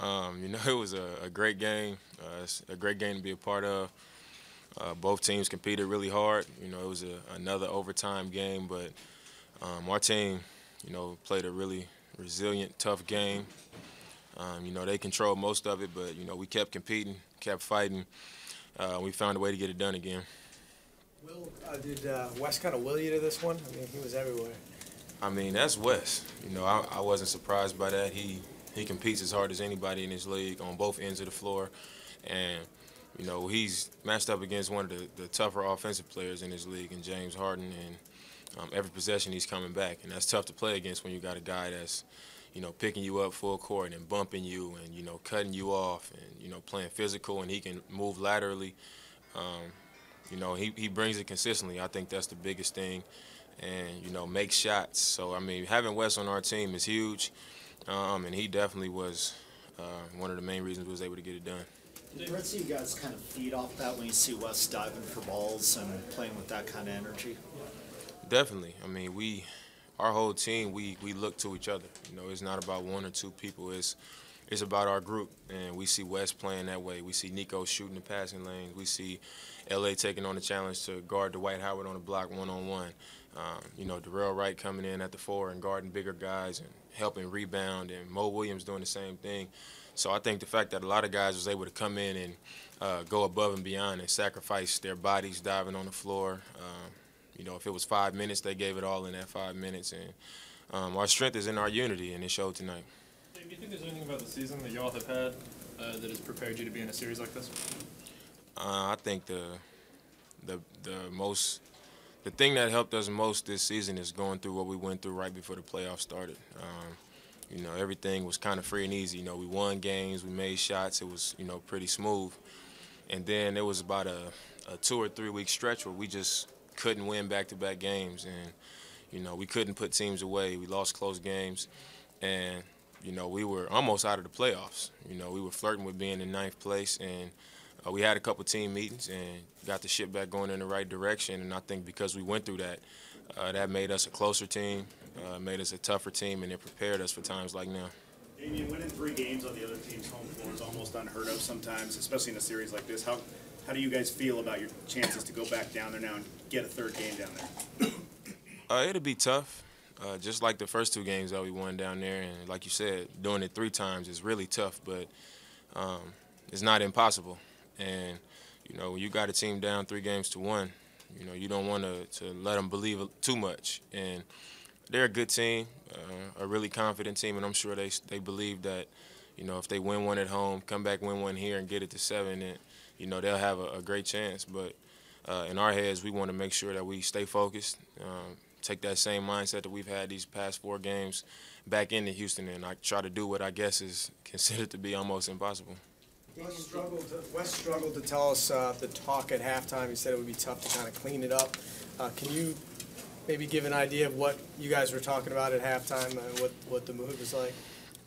It was a great game. It's a great game to be a part of. Both teams competed really hard. It was another overtime game, but our team, played a really resilient, tough game. They controlled most of it, but we kept competing, kept fighting. We found a way to get it done again. Did Wes kind of will you to this one? I mean, he was everywhere. I mean, that's Wes. I wasn't surprised by that. He competes as hard as anybody in this league on both ends of the floor, and he's matched up against one of the tougher offensive players in this league, in James Harden, and every possession he's coming back, and that's tough to play against when you got a guy that's picking you up full court and bumping you and cutting you off and playing physical, and he can move laterally. He brings it consistently. I think that's the biggest thing, and make shots. So I mean, having Wes on our team is huge, and he definitely was one of the main reasons we was able to get it done. Did Brett see you guys kind of feed off that when you see Wes diving for balls and playing with that kind of energy? Definitely. I mean, our whole team, we look to each other. It's not about one or two people. It's about our group, and we see Wes playing that way. We see Nico shooting the passing lanes. We see LA taking on the challenge to guard Dwight Howard on the block one-on-one. Darrell Wright coming in at the four and guarding bigger guys and helping rebound, and Mo Williams doing the same thing. So I think the fact that a lot of guys was able to come in and go above and beyond and sacrifice their bodies diving on the floor. If it was 5 minutes, they gave it all in that 5 minutes. And our strength is in our unity, and it showed tonight. Do you think there's anything about the season that y'all have had that has prepared you to be in a series like this? I think the thing that helped us most this season is going through what we went through right before the playoffs started. Everything was kind of free and easy. We won games, we made shots. It was pretty smooth. And then there was about a 2 or 3 week stretch where we just couldn't win back-to-back games, and we couldn't put teams away. We lost close games, and we were almost out of the playoffs. We were flirting with being in ninth place, and we had a couple team meetings and got the ship back going in the right direction. And I think because we went through that, that made us a closer team, made us a tougher team, and it prepared us for times like now. Damian, winning 3 games on the other team's home floor is almost unheard of sometimes, especially in a series like this. How do you guys feel about your chances to go back down there now and get a 3rd game down there? It'll be tough, just like the first 2 games that we won down there. And like you said, doing it 3 times is really tough, but it's not impossible. And, when you got a team down 3 games to 1, you don't want to let them believe too much. And they're a good team, a really confident team, and I'm sure they believe that, if they win one at home, come back, win one here, and get it to 7, and they'll have a great chance. But in our heads, we want to make sure that we stay focused, take that same mindset that we've had these past 4 games back into Houston, and I try to do what I guess is considered to be almost impossible. Wes struggled to tell us the talk at halftime. He said it would be tough to kind of clean it up. Can you maybe give an idea of what you guys were talking about at halftime and what the mood was like?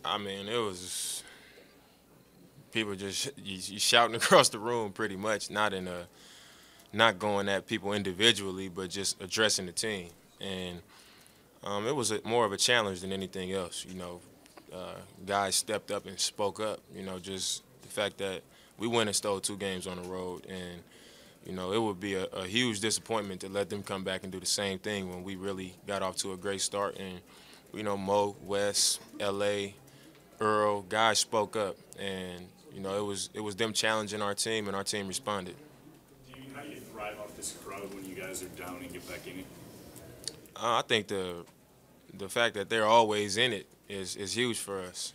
I mean, it was people just you shouting across the room pretty much, not going at people individually, but just addressing the team. And it was more of a challenge than anything else. Guys stepped up and spoke up. Just the fact that we went and stole 2 games on the road, and it would be a huge disappointment to let them come back and do the same thing when we really got off to a great start. And Mo, Wes, LA, Earl, guys spoke up, and it was them challenging our team, and our team responded. How do you thrive off this crowd when you guys are down and get back in it? I think the fact that they're always in it is huge for us.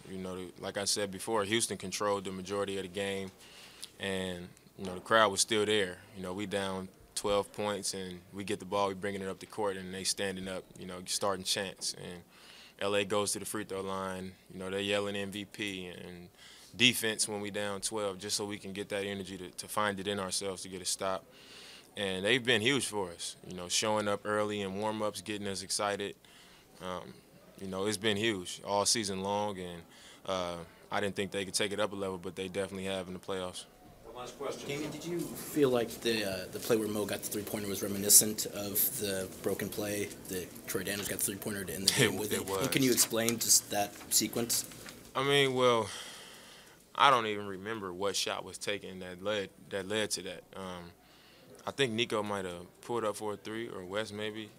Like I said before, Houston controlled the majority of the game, and the crowd was still there. We down 12 points, and we get the ball, we bringing it up the court, and they standing up, starting chants. And LA goes to the free throw line. They're yelling MVP and defense when we down 12, just so we can get that energy to find it in ourselves to get a stop. And they've been huge for us, showing up early in warm-ups, getting us excited. It's been huge all season long, and I didn't think they could take it up a level, but they definitely have in the playoffs. Last question. Damian, did you feel like the play where Mo got the 3-pointer was reminiscent of the broken play that Troy Daniels got the 3-pointer in the game with it? was. Can you explain just that sequence? I mean, well, I don't even remember what shot was taken that led to that. I think Nico might have pulled up for a three, or Wes maybe,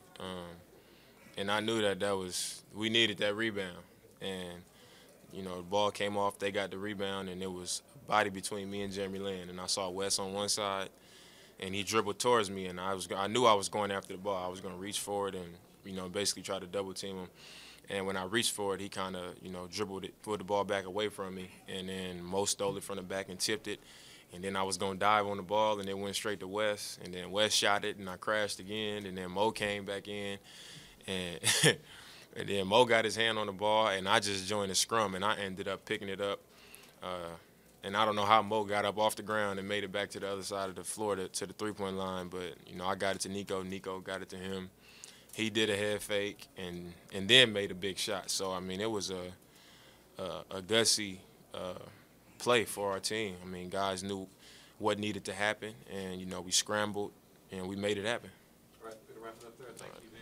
and I knew that we needed that rebound. And you know, the ball came off, they got the rebound, and it was a body between me and Jeremy Lin. And I saw Wes on one side, and he dribbled towards me, and I knew I was going after the ball. I was going to reach for it and, you know, basically try to double team him. And when I reached for it, he kind of, you know, dribbled it, pulled the ball back away from me, and then Mo stole it from the back and tipped it. And then I was going to dive on the ball, and it went straight to Wes. And then Wes shot it, and I crashed again. And then Mo came back in, and and then Mo got his hand on the ball, and I just joined the scrum, and I ended up picking it up. And I don't know how Mo got up off the ground and made it back to the other side of the floor to the three-point line. But, you know, I got it to Nico. Nico got it to him. He did a head fake and then made a big shot. So, I mean, it was a gutsy play for our team. I mean, guys knew what needed to happen, and, you know, we scrambled and we made it happen. All right, we're going to wrap it up there. Thank you.